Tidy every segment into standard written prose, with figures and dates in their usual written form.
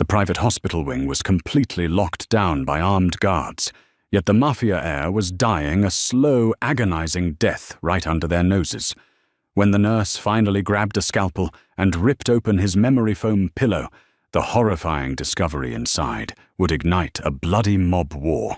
The private hospital wing was completely locked down by armed guards, yet the Mafia heir was dying a slow, agonizing death right under their noses. When the nurse finally grabbed a scalpel and ripped open his memory foam pillow, the horrifying discovery inside would ignite a bloody mob war.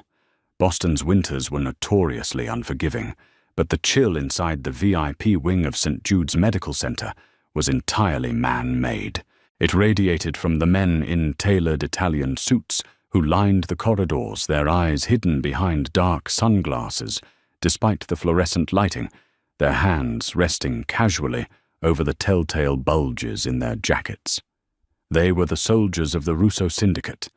Boston's winters were notoriously unforgiving, but the chill inside the VIP wing of St. Jude's Medical Center was entirely man-made. It radiated from the men in tailored Italian suits who lined the corridors, their eyes hidden behind dark sunglasses, despite the fluorescent lighting, their hands resting casually over the telltale bulges in their jackets. They were the soldiers of the Russo Syndicate,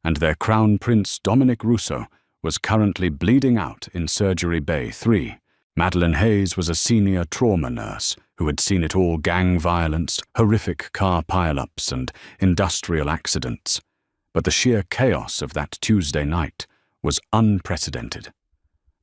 and their Crown Prince Dominic Russo was currently bleeding out in Surgery Bay 3. Madeleine Hayes was a senior trauma nurse who had seen it all: gang violence, horrific car pileups, and industrial accidents. But the sheer chaos of that Tuesday night was unprecedented.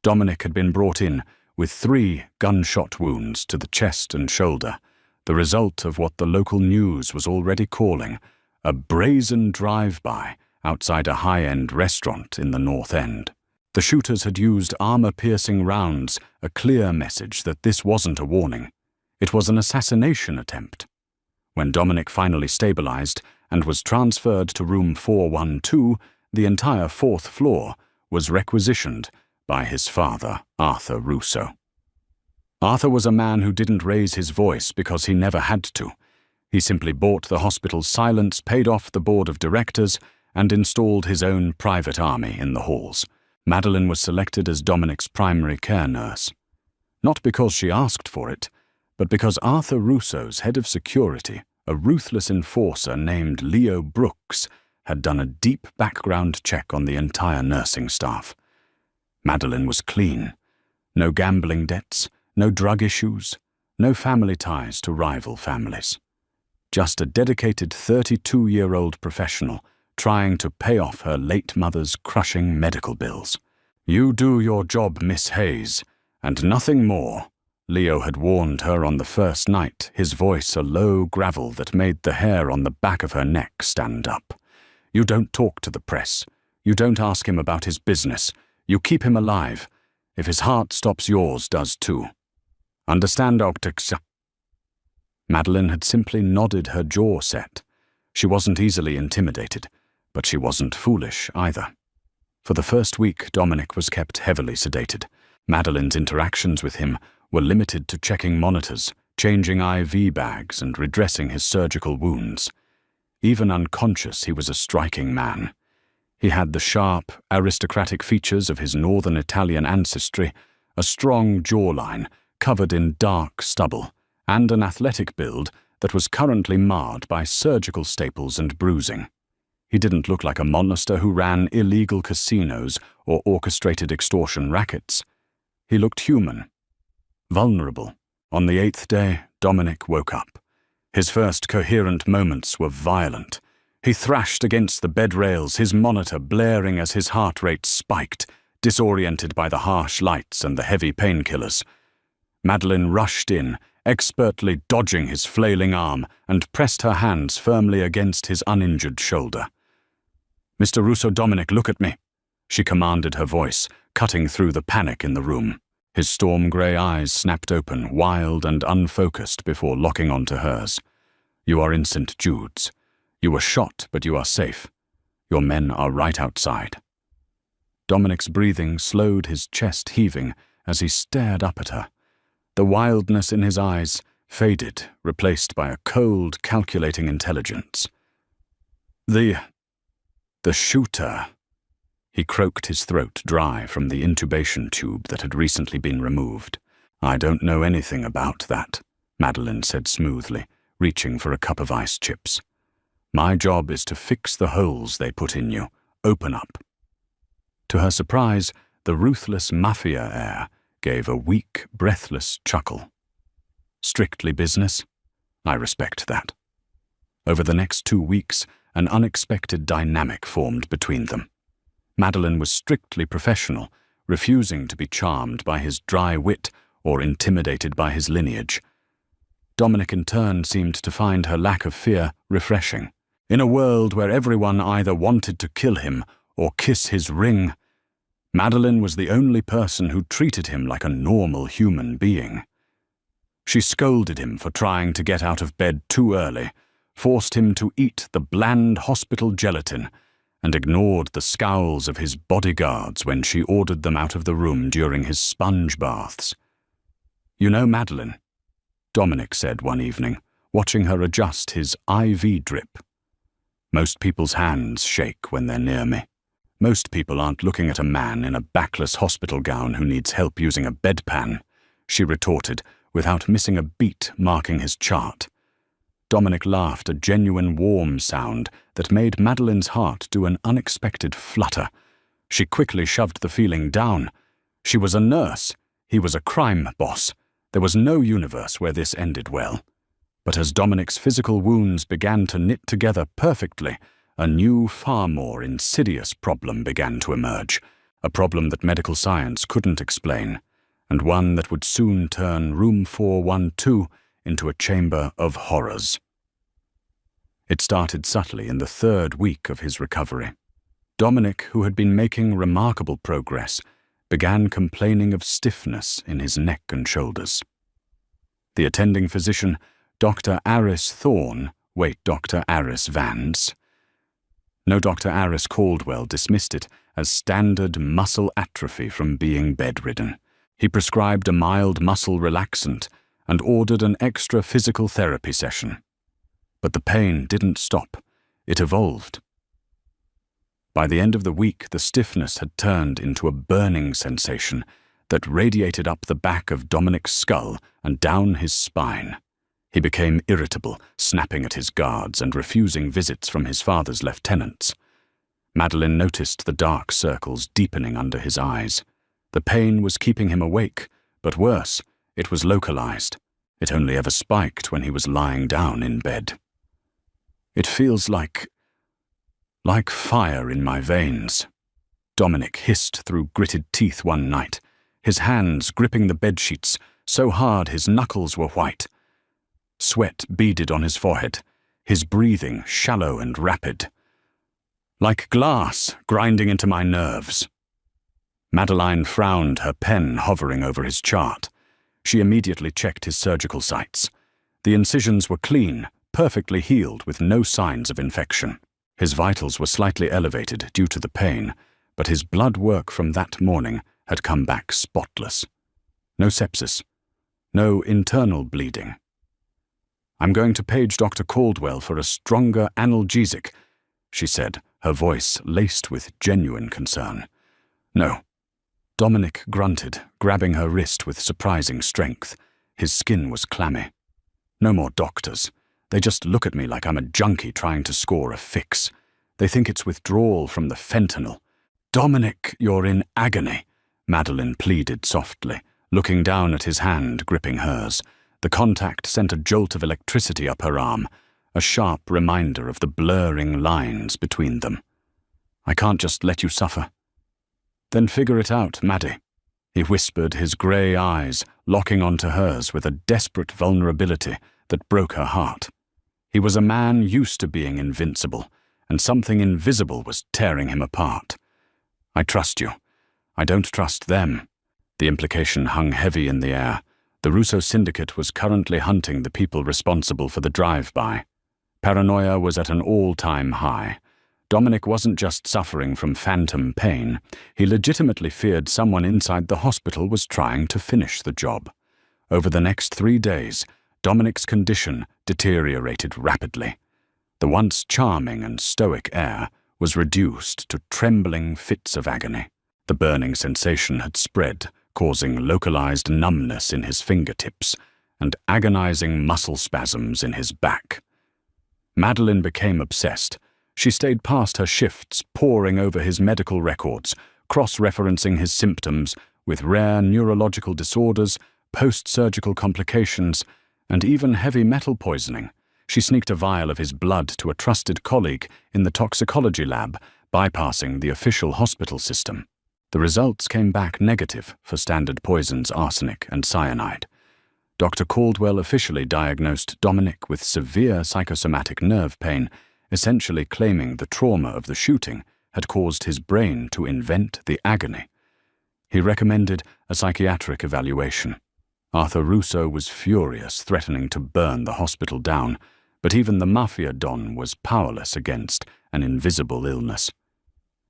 Dominic had been brought in with 3 gunshot wounds to the chest and shoulder, the result of what the local news was already calling a brazen drive-by outside a high-end restaurant in the North End. The shooters had used armor-piercing rounds, a clear message that this wasn't a warning. It was an assassination attempt. When Dominic finally stabilized and was transferred to room 412, the entire 4th floor was requisitioned by his father, Arthur Russo. Arthur was a man who didn't raise his voice because he never had to. He simply bought the hospital's silence, paid off the board of directors, and installed his own private army in the halls. Madeleine was selected as Dominic's primary care nurse. Not because she asked for it, but because Arthur Russo's head of security, a ruthless enforcer named Leo Brooks, had done a deep background check on the entire nursing staff. Madeleine was clean. No gambling debts, no drug issues, no family ties to rival families. Just a dedicated 32-year-old professional trying to pay off her late mother's crushing medical bills. "You do your job, Miss Hayes, and nothing more," Leo had warned her on the first night, his voice a low gravel that made the hair on the back of her neck stand up. "You don't talk to the press. You don't ask him about his business. You keep him alive. If his heart stops, yours does too. Understand, Octix?" Madeleine had simply nodded, her jaw set. She wasn't easily intimidated, but she wasn't foolish either. For the first week, Dominic was kept heavily sedated. Madeleine's interactions with him were limited to checking monitors, changing IV bags, and redressing his surgical wounds. Even unconscious, he was a striking man. He had the sharp, aristocratic features of his northern Italian ancestry, a strong jawline covered in dark stubble, and an athletic build that was currently marred by surgical staples and bruising. He didn't look like a monster who ran illegal casinos or orchestrated extortion rackets. He looked human, vulnerable. On the 8th day, Dominic woke up. His first coherent moments were violent. He thrashed against the bed rails, his monitor blaring as his heart rate spiked, disoriented by the harsh lights and the heavy painkillers. Madeleine rushed in, expertly dodging his flailing arm, and pressed her hands firmly against his uninjured shoulder. "Mr. Russo, Dominic, look at me," she commanded, her voice cutting through the panic in the room. His storm-grey eyes snapped open, wild and unfocused, before locking onto hers. "You are in St. Jude's. You were shot, but you are safe. Your men are right outside." Dominic's breathing slowed, his chest heaving as he stared up at her. The wildness in his eyes faded, replaced by a cold, calculating intelligence. The shooter," he croaked, his throat dry from the intubation tube that had recently been removed. "I don't know anything about that," Madeleine said smoothly, reaching for a cup of ice chips. "My job is to fix the holes they put in you. Open up." To her surprise, the ruthless Mafia heir gave a weak, breathless chuckle. "Strictly business? I respect that." Over the next 2 weeks, an unexpected dynamic formed between them. Madeleine was strictly professional, refusing to be charmed by his dry wit or intimidated by his lineage. Dominic in turn seemed to find her lack of fear refreshing. In a world where everyone either wanted to kill him or kiss his ring, Madeline was the only person who treated him like a normal human being. She scolded him for trying to get out of bed too early, forced him to eat the bland hospital gelatin, and ignored the scowls of his bodyguards when she ordered them out of the room during his sponge baths. "You know, Madeline," Dominic said one evening, watching her adjust his IV drip. "Most people's hands shake when they're near me. Most people aren't looking at a man in a backless hospital gown who needs help using a bedpan," she retorted, without missing a beat marking his chart. Dominic laughed, a genuine warm sound that made Madeline's heart do an unexpected flutter. She quickly shoved the feeling down. She was a nurse. He was a crime boss. There was no universe where this ended well. But as Dominic's physical wounds began to knit together perfectly, a new, far more insidious problem began to emerge, a problem that medical science couldn't explain, and one that would soon turn Room 412 into a chamber of horrors. It started subtly in the 3rd week of his recovery. Dominic, who had been making remarkable progress, began complaining of stiffness in his neck and shoulders. The attending physician, Dr. Aris Thorne, Dr. Aris Vance. No, Dr. Aris Caldwell dismissed it as standard muscle atrophy from being bedridden. He prescribed a mild muscle relaxant and ordered an extra physical therapy session. But the pain didn't stop. It evolved. By the end of the week, the stiffness had turned into a burning sensation that radiated up the back of Dominic's skull and down his spine. He became irritable, snapping at his guards and refusing visits from his father's lieutenants. Madeline noticed the dark circles deepening under his eyes. The pain was keeping him awake, but worse, it was localized. It only ever spiked when he was lying down in bed. "It feels like fire in my veins," Dominic hissed through gritted teeth one night, his hands gripping the bedsheets so hard his knuckles were white. Sweat beaded on his forehead, his breathing shallow and rapid. "Like glass grinding into my nerves." Madeline frowned, her pen hovering over his chart. She immediately checked his surgical sites. The incisions were clean, perfectly healed with no signs of infection. His vitals were slightly elevated due to the pain, but his blood work from that morning had come back spotless. No sepsis. No internal bleeding. "I'm going to page Dr. Caldwell for a stronger analgesic," she said, her voice laced with genuine concern. "No." Dominic grunted, grabbing her wrist with surprising strength. His skin was clammy. "No more doctors. They just look at me like I'm a junkie trying to score a fix. They think it's withdrawal from the fentanyl." "Dominic, you're in agony," Madeline pleaded softly, looking down at his hand gripping hers. The contact sent a jolt of electricity up her arm, a sharp reminder of the blurring lines between them. "I can't just let you suffer." "Then figure it out, Maddie," he whispered, his grey eyes locking onto hers with a desperate vulnerability that broke her heart. He was a man used to being invincible, and something invisible was tearing him apart. "I trust you. I don't trust them." The implication hung heavy in the air. The Russo Syndicate was currently hunting the people responsible for the drive-by. Paranoia was at an all-time high. Dominic wasn't just suffering from phantom pain. He legitimately feared someone inside the hospital was trying to finish the job. Over the next 3 days, Dominic's condition deteriorated rapidly. The once charming and stoic air was reduced to trembling fits of agony. The burning sensation had spread, causing localized numbness in his fingertips and agonizing muscle spasms in his back. Madeline became obsessed. She stayed past her shifts, poring over his medical records, cross-referencing his symptoms with rare neurological disorders, post-surgical complications, and even heavy metal poisoning. She sneaked a vial of his blood to a trusted colleague in the toxicology lab, bypassing the official hospital system. The results came back negative for standard poisons arsenic and cyanide. Dr. Caldwell officially diagnosed Dominic with severe psychosomatic nerve pain essentially claiming the trauma of the shooting had caused his brain to invent the agony. He recommended a psychiatric evaluation. Arthur Russo was furious, threatening to burn the hospital down, but even the Mafia Don was powerless against an invisible illness.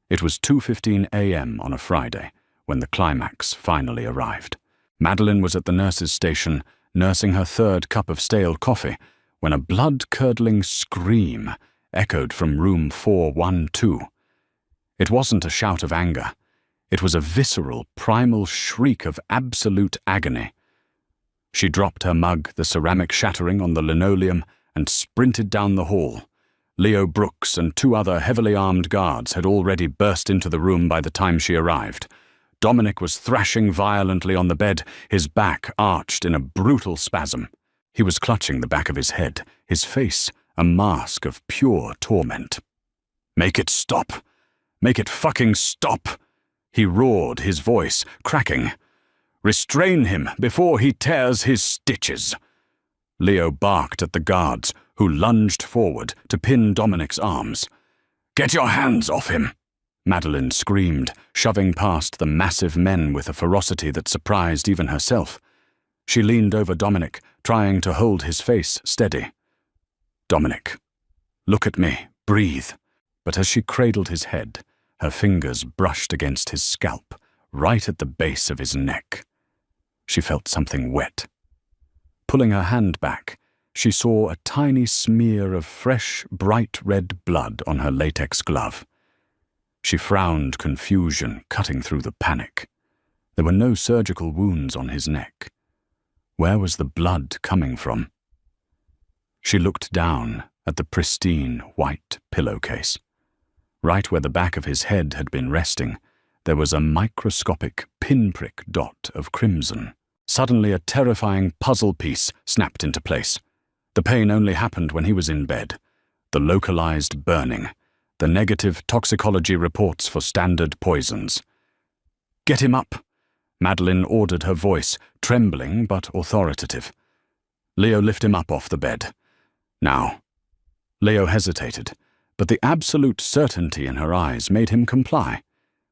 It was 2:15 a.m. on a Friday when the climax finally arrived. Madeline was at the nurse's station, nursing her third cup of stale coffee, when a blood-curdling scream echoed from room 412. It wasn't a shout of anger. It was a visceral, primal shriek of absolute agony. She dropped her mug, the ceramic shattering on the linoleum, and sprinted down the hall. Leo Brooks and 2 other heavily armed guards had already burst into the room by the time she arrived. Dominic was thrashing violently on the bed, his back arched in a brutal spasm. He was clutching the back of his head, his face a mask of pure torment. "Make it stop! Make it fucking stop!" he roared, his voice cracking. "Restrain him before he tears his stitches." Leo barked at the guards, who lunged forward to pin Dominic's arms. "Get your hands off him!" Madeline screamed, shoving past the massive men with a ferocity that surprised even herself. She leaned over Dominic, trying to hold his face steady. "Dominic, look at me, breathe." But as she cradled his head, her fingers brushed against his scalp, right at the base of his neck. She felt something wet. Pulling her hand back, she saw a tiny smear of fresh, bright red blood on her latex glove. She frowned, confusion cutting through the panic. There were no surgical wounds on his neck. Where was the blood coming from? She looked down at the pristine white pillowcase. Right where the back of his head had been resting, there was a microscopic pinprick dot of crimson. Suddenly a terrifying puzzle piece snapped into place. The pain only happened when he was in bed. The localized burning. The negative toxicology reports for standard poisons. "Get him up," Madeline ordered, her voice trembling but authoritative. "Leo, lift him up off the bed. Now." Leo hesitated, but the absolute certainty in her eyes made him comply.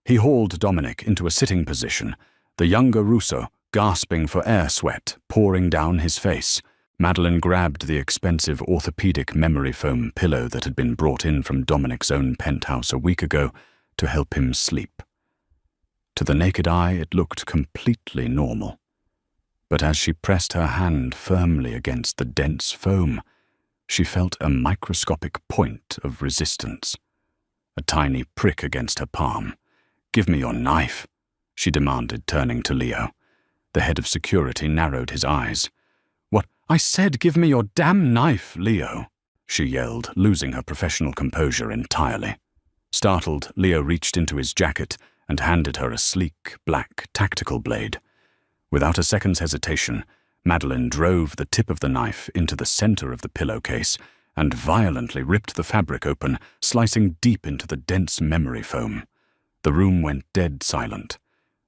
He hauled Dominic into a sitting position, the younger Russo gasping for air sweat pouring down his face. Madeline grabbed the expensive orthopedic memory foam pillow that had been brought in from Dominic's own penthouse a week ago to help him sleep. To the naked eye, it looked completely normal. But as she pressed her hand firmly against the dense foam, she felt a microscopic point of resistance. A tiny prick against her palm. "Give me your knife," she demanded, turning to Leo. The head of security narrowed his eyes. "What? I said give me your damn knife, Leo," she yelled, losing her professional composure entirely. Startled, Leo reached into his jacket and handed her a sleek, black tactical blade. Without a second's hesitation, Madeline drove the tip of the knife into the center of the pillowcase and violently ripped the fabric open, slicing deep into the dense memory foam. The room went dead silent.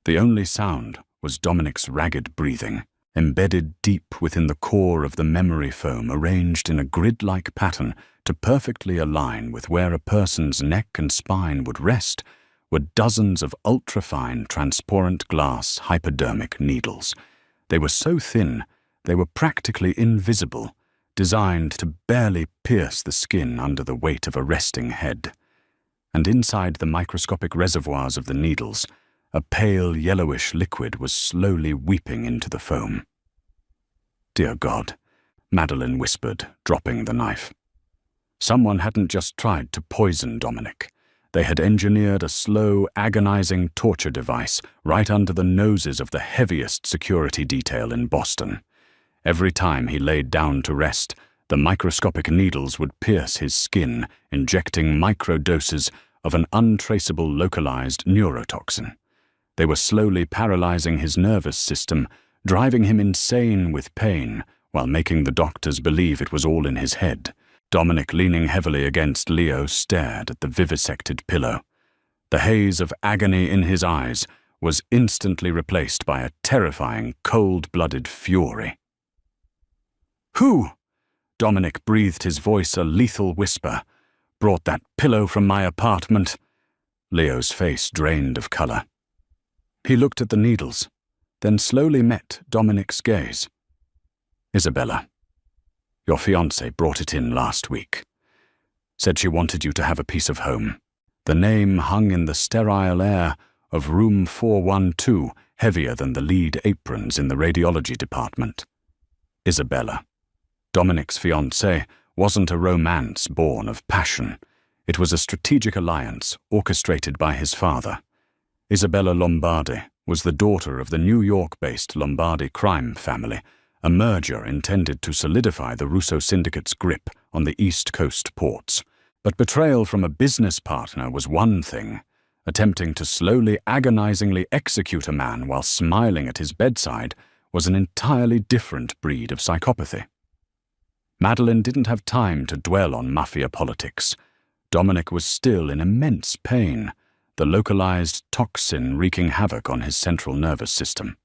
The only sound was Dominic's ragged breathing, embedded deep within the core of the memory foam, arranged in a grid-like pattern to perfectly align with where a person's neck and spine would rest, were dozens of ultrafine transparent glass hypodermic needles. They were so thin, they were practically invisible, designed to barely pierce the skin under the weight of a resting head. And inside the microscopic reservoirs of the needles, a pale yellowish liquid was slowly weeping into the foam. "Dear God," Madeline whispered, dropping the knife. Someone hadn't just tried to poison Dominic. They had engineered a slow, agonizing torture device right under the noses of the heaviest security detail in Boston. Every time he laid down to rest, the microscopic needles would pierce his skin, injecting microdoses of an untraceable localized neurotoxin. They were slowly paralyzing his nervous system, driving him insane with pain, while making the doctors believe it was all in his head. Dominic, leaning heavily against Leo, stared at the vivisected pillow. The haze of agony in his eyes was instantly replaced by a terrifying, cold-blooded fury. "Who?" Dominic breathed, his voice a lethal whisper. brought that pillow from my apartment." Leo's face drained of color. He looked at the needles, then slowly met Dominic's gaze. "Isabella, your fiancé brought it in last week. Said she wanted you to have a piece of home. The name hung in the sterile air of room 412, heavier than the lead aprons in the radiology department. Isabella. Dominic's fiancé wasn't a romance born of passion. It was a strategic alliance orchestrated by his father. Isabella Lombardi was the daughter of the New York-based Lombardi crime family, a merger intended to solidify the Russo syndicate's grip on the East Coast ports. But betrayal from a business partner was one thing. Attempting to slowly, agonizingly execute a man while smiling at his bedside was an entirely different breed of psychopathy. Madeline didn't have time to dwell on mafia politics. Dominic was still in immense pain, the localized toxin wreaking havoc on his central nervous system.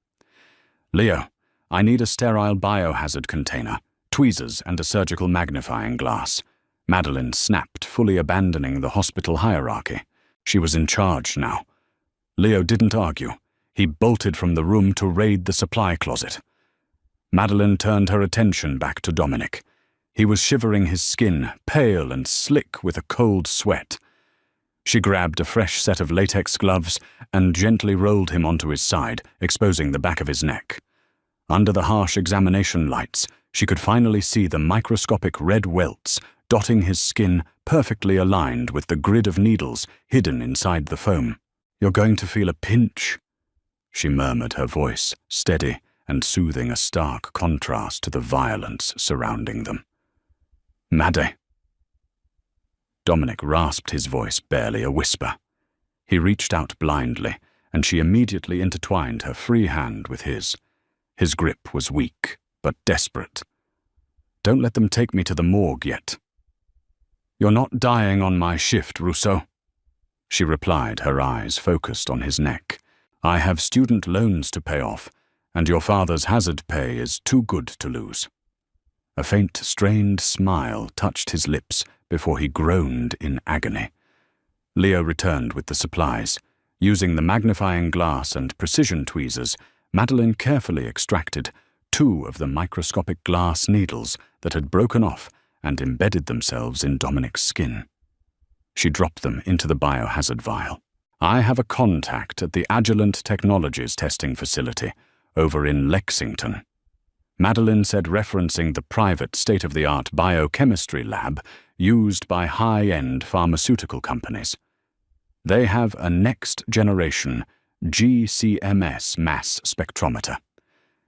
"Leo, I need a sterile biohazard container, tweezers, and a surgical magnifying glass." Madeline snapped, fully abandoning the hospital hierarchy. She was in charge now. Leo didn't argue. He bolted from the room to raid the supply closet. Madeline turned her attention back to Dominic. He was shivering his skin, pale and slick with a cold sweat. She grabbed a fresh set of latex gloves and gently rolled him onto his side, exposing the back of his neck. Under the harsh examination lights, she could finally see the microscopic red welts dotting his skin, perfectly aligned with the grid of needles hidden inside the foam. "You're going to feel a pinch," she murmured, her voice steady and soothing, a stark contrast to the violence surrounding them. "Maddie." Dominic rasped his voice, barely a whisper. He reached out blindly, and she immediately intertwined her free hand with his. His grip was weak, but desperate. "Don't let them take me to the morgue yet." "You're not dying on my shift, Russo," she replied, her eyes focused on his neck. "I have student loans to pay off, and your father's hazard pay is too good to lose." A faint, strained smile touched his lips before he groaned in agony. Leo returned with the supplies. Using the magnifying glass and precision tweezers, Madeline carefully extracted 2 of the microscopic glass needles that had broken off and embedded themselves in Dominic's skin. She dropped them into the biohazard vial. "I have a contact at the Agilent Technologies testing facility over in Lexington," Madeline said, referencing the private state-of-the-art biochemistry lab used by high-end pharmaceutical companies. "They have a next-generation GCMS mass spectrometer.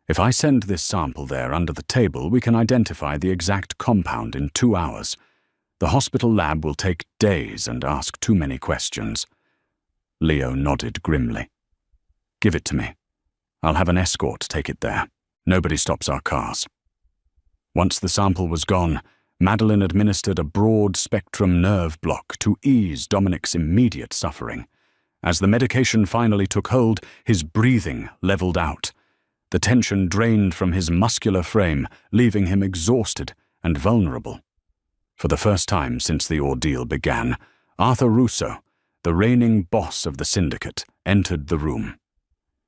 If I send this sample there under the table, we can identify the exact compound in 2 hours. The hospital lab will take days and ask too many questions." Leo nodded grimly. "Give it to me. I'll have an escort take it there. Nobody stops our cars." Once the sample was gone, Madeline administered a broad-spectrum nerve block to ease Dominic's immediate suffering. As the medication finally took hold, his breathing leveled out. The tension drained from his muscular frame, leaving him exhausted and vulnerable. For the first time since the ordeal began, Arthur Russo, the reigning boss of the syndicate, entered the room.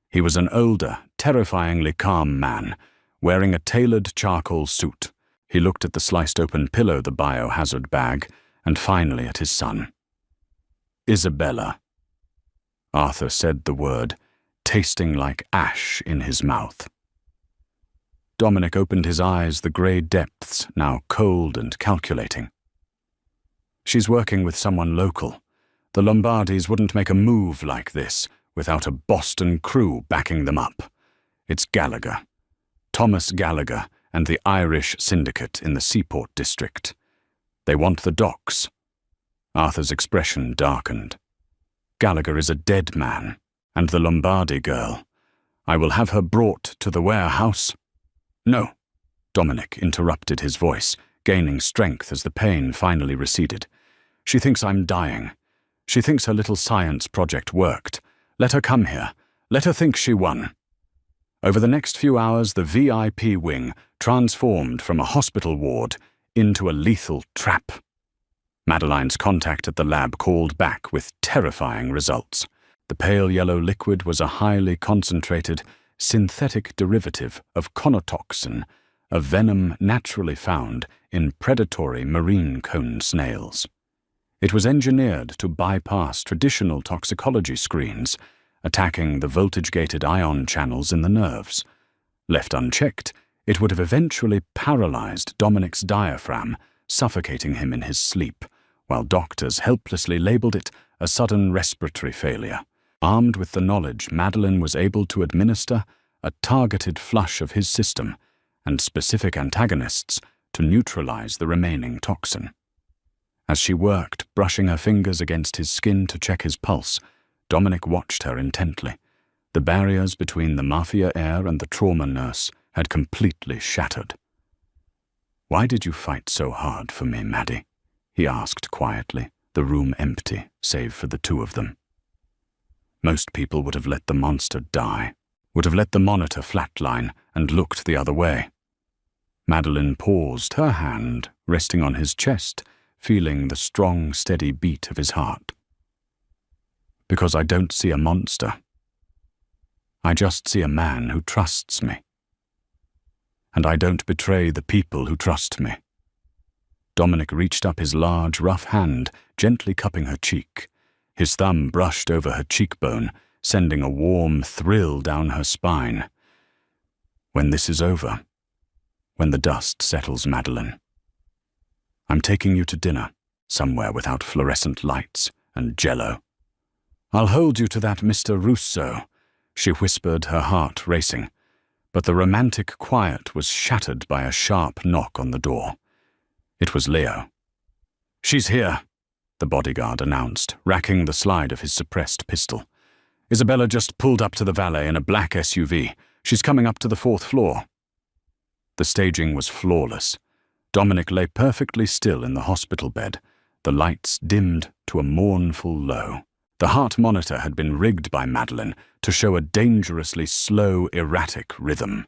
He was an older, terrifyingly calm man, wearing a tailored charcoal suit. He looked at the sliced-open pillow, the biohazard bag, and finally at his son. "Isabella." Arthur said the word, tasting like ash in his mouth. Dominic opened his eyes, the grey depths now cold and calculating. "She's working with someone local. The Lombardis wouldn't make a move like this without a Boston crew backing them up. It's Gallagher. Thomas Gallagher and the Irish syndicate in the Seaport district. They want the docks." Arthur's expression darkened. "Gallagher is a dead man. And the Lombardi girl. I will have her brought to the warehouse." "No," Dominic interrupted, his voice gaining strength as the pain finally receded. "She thinks I'm dying. She thinks her little science project worked. Let her come here. Let her think she won." Over the next few hours, the VIP wing transformed from a hospital ward into a lethal trap. Madeline's contact at the lab called back with terrifying results. The pale yellow liquid was a highly concentrated, synthetic derivative of conotoxin, a venom naturally found in predatory marine cone snails. It was engineered to bypass traditional toxicology screens, attacking the voltage-gated ion channels in the nerves. Left unchecked, it would have eventually paralyzed Dominic's diaphragm, suffocating him in his sleep, while doctors helplessly labeled it a sudden respiratory failure. Armed with the knowledge, Madeline was able to administer a targeted flush of his system and specific antagonists to neutralize the remaining toxin. As she worked, brushing her fingers against his skin to check his pulse, Dominic watched her intently. The barriers between the Mafia heir and the trauma nurse had completely shattered. "Why did you fight so hard for me, Maddie?" he asked quietly, the room empty, save for the two of them. Most people would have let the monster die, would have let the monitor flatline and looked the other way. Madeline paused, her hand resting on his chest, feeling the strong, steady beat of his heart. "Because I don't see a monster. I just see a man who trusts me. And I don't betray the people who trust me." Dominic reached up his large, rough hand, gently cupping her cheek. His thumb brushed over her cheekbone, sending a warm thrill down her spine. "When this is over, when the dust settles, Madeline, I'm taking you to dinner, somewhere without fluorescent lights and jello. I'll hold you to that, Mr. Russo," she whispered, her heart racing. But the romantic quiet was shattered by a sharp knock on the door. It was Leo. "She's here," the bodyguard announced, racking the slide of his suppressed pistol. "Isabella just pulled up to the valet in a black SUV. She's coming up to the 4th floor." The staging was flawless. Dominic lay perfectly still in the hospital bed, the lights dimmed to a mournful low. The heart monitor had been rigged by Madeline to show a dangerously slow, erratic rhythm.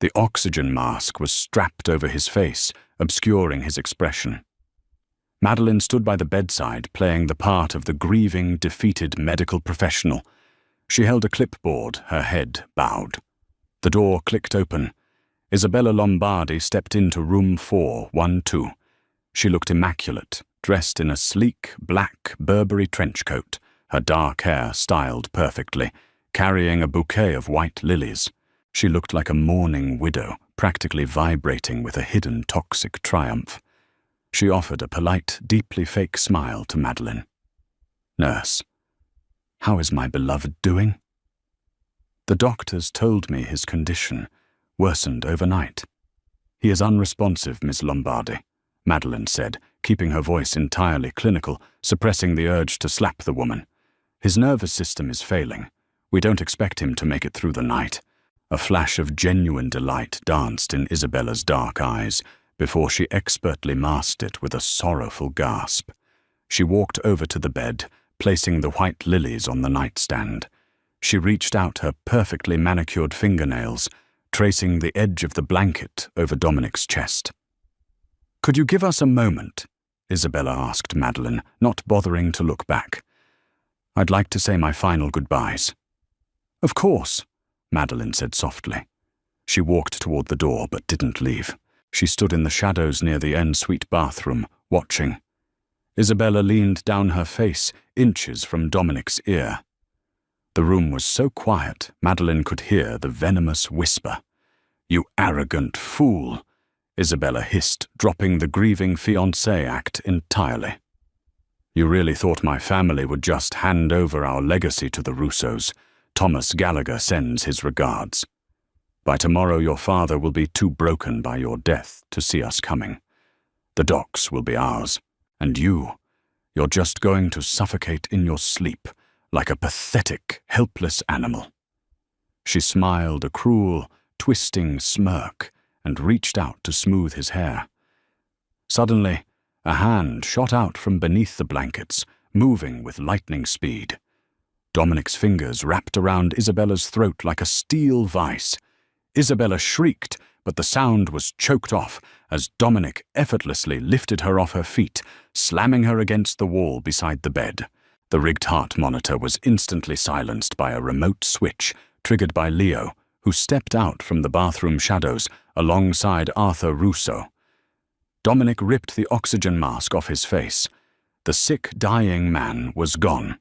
The oxygen mask was strapped over his face, obscuring his expression. Madeline stood by the bedside, playing the part of the grieving, defeated medical professional. She held a clipboard, her head bowed. The door clicked open. Isabella Lombardi stepped into room 412. She looked immaculate, dressed in a sleek, black Burberry trench coat, her dark hair styled perfectly, carrying a bouquet of white lilies. She looked like a mourning widow, practically vibrating with a hidden toxic triumph. She offered a polite, deeply fake smile to Madeline. "Nurse, how is my beloved doing?" "The doctors told me his condition worsened overnight." "He is unresponsive, Miss Lombardi," Madeline said, keeping her voice entirely clinical, suppressing the urge to slap the woman. "His nervous system is failing. We don't expect him to make it through the night." A flash of genuine delight danced in Isabella's dark eyes before she expertly masked it with a sorrowful gasp. She walked over to the bed, placing the white lilies on the nightstand. She reached out her perfectly manicured fingernails, tracing the edge of the blanket over Dominic's chest. "Could you give us a moment?" Isabella asked Madeline, not bothering to look back. "I'd like to say my final goodbyes." "Of course," Madeline said softly. She walked toward the door but didn't leave. She stood in the shadows near the ensuite bathroom, watching. Isabella leaned down her face, inches from Dominic's ear. The room was so quiet, Madeline could hear the venomous whisper. "You arrogant fool," Isabella hissed, dropping the grieving fiancé act entirely. "You really thought my family would just hand over our legacy to the Russos. Thomas Gallagher sends his regards. By tomorrow your father will be too broken by your death to see us coming. The docks will be ours, and you're just going to suffocate in your sleep like a pathetic, helpless animal." She smiled a cruel, twisting smirk and reached out to smooth his hair. Suddenly, a hand shot out from beneath the blankets, moving with lightning speed. Dominic's fingers wrapped around Isabella's throat like a steel vice. Isabella shrieked, but the sound was choked off as Dominic effortlessly lifted her off her feet, slamming her against the wall beside the bed. The rigged heart monitor was instantly silenced by a remote switch triggered by Leo, who stepped out from the bathroom shadows alongside Arthur Russo. Dominic ripped the oxygen mask off his face. The sick, dying man was gone.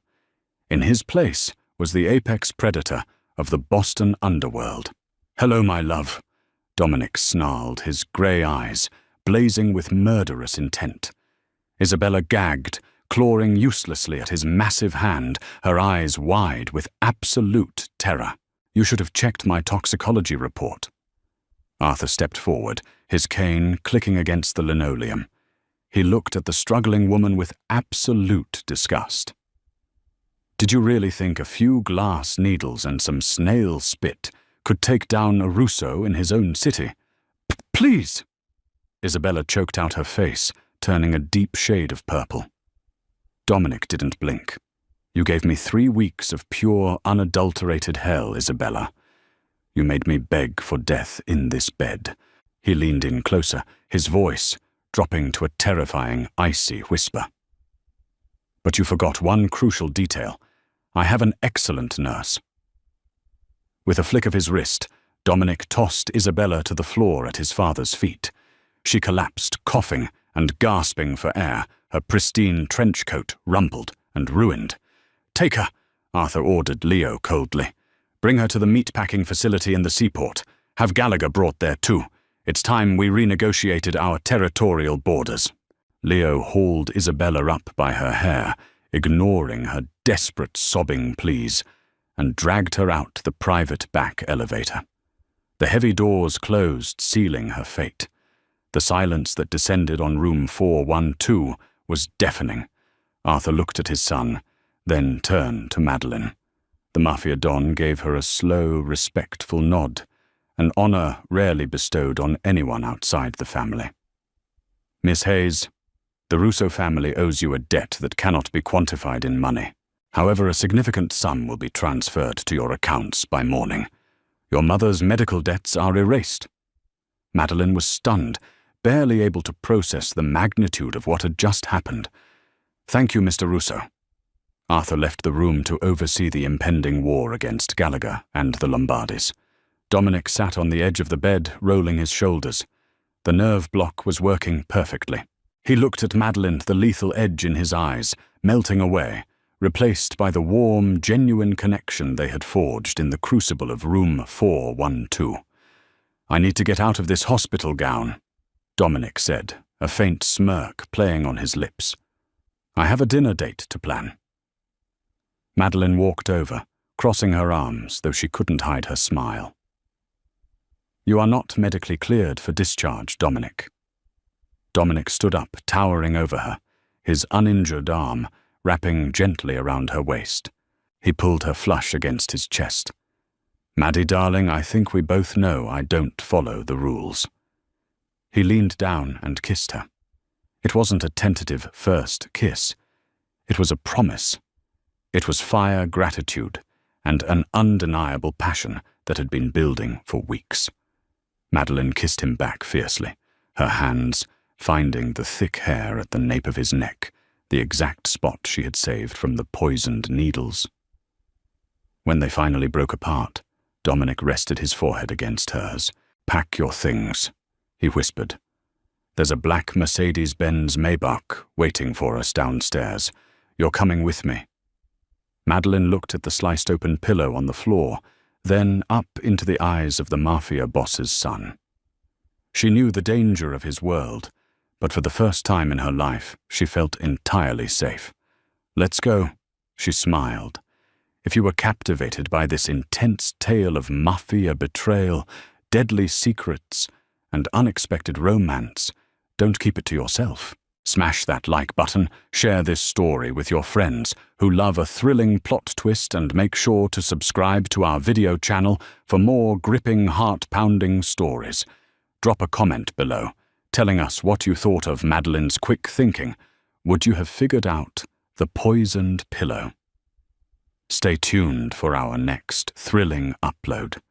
In his place was the apex predator of the Boston underworld. "Hello, my love," Dominic snarled, his grey eyes blazing with murderous intent. Isabella gagged, clawing uselessly at his massive hand, her eyes wide with absolute terror. "You should have checked my toxicology report." Arthur stepped forward, his cane clicking against the linoleum. He looked at the struggling woman with absolute disgust. "Did you really think a few glass needles and some snail spit could take down a Russo in his own city?" "Please!" Isabella choked out her face, turning a deep shade of purple. Dominic didn't blink. "You gave me 3 weeks of pure, unadulterated hell, Isabella. You made me beg for death in this bed." He leaned in closer, his voice dropping to a terrifying, icy whisper. "But you forgot one crucial detail. I have an excellent nurse." With a flick of his wrist, Dominic tossed Isabella to the floor at his father's feet. She collapsed, coughing and gasping for air, her pristine trench coat rumpled and ruined. "Take her," Arthur ordered Leo coldly. "Bring her to the meatpacking facility in the seaport. Have Gallagher brought there too. It's time we renegotiated our territorial borders." Leo hauled Isabella up by her hair, ignoring her desperate sobbing pleas, and dragged her out the private back elevator. The heavy doors closed, sealing her fate. The silence that descended on room 412 was deafening. Arthur looked at his son, then turned to Madeline. The Mafia Don gave her a slow, respectful nod, an honor rarely bestowed on anyone outside the family. "Miss Hayes, the Russo family owes you a debt that cannot be quantified in money. However, a significant sum will be transferred to your accounts by morning. Your mother's medical debts are erased." Madeline was stunned, barely able to process the magnitude of what had just happened. "Thank you, Mr. Russo." Arthur left the room to oversee the impending war against Gallagher and the Lombardis. Dominic sat on the edge of the bed, rolling his shoulders. The nerve block was working perfectly. He looked at Madeline, the lethal edge in his eyes, melting away, replaced by the warm, genuine connection they had forged in the crucible of room 412. "I need to get out of this hospital gown," Dominic said, a faint smirk playing on his lips. "I have a dinner date to plan." Madeline walked over, crossing her arms, though she couldn't hide her smile. "You are not medically cleared for discharge, Dominic." Dominic stood up, towering over her, his uninjured arm wrapping gently around her waist. He pulled her flush against his chest. "Maddie, darling, I think we both know I don't follow the rules." He leaned down and kissed her. It wasn't a tentative first kiss. It was a promise. It was fire gratitude and an undeniable passion that had been building for weeks. Madeline kissed him back fiercely, her hands finding the thick hair at the nape of his neck, the exact spot she had saved from the poisoned needles. When they finally broke apart, Dominic rested his forehead against hers. "Pack your things," he whispered. "There's a black Mercedes-Benz Maybach waiting for us downstairs. You're coming with me." Madeline looked at the sliced-open pillow on the floor, then up into the eyes of the Mafia Boss's son. She knew the danger of his world, but for the first time in her life, she felt entirely safe. "Let's go," she smiled. "If you were captivated by this intense tale of mafia betrayal, deadly secrets, and unexpected romance, don't keep it to yourself. Smash that like button, share this story with your friends who love a thrilling plot twist, and make sure to subscribe to our video channel for more gripping, heart-pounding stories. Drop a comment below, telling us what you thought of Madeline's quick thinking. Would you have figured out the poisoned pillow? Stay tuned for our next thrilling upload.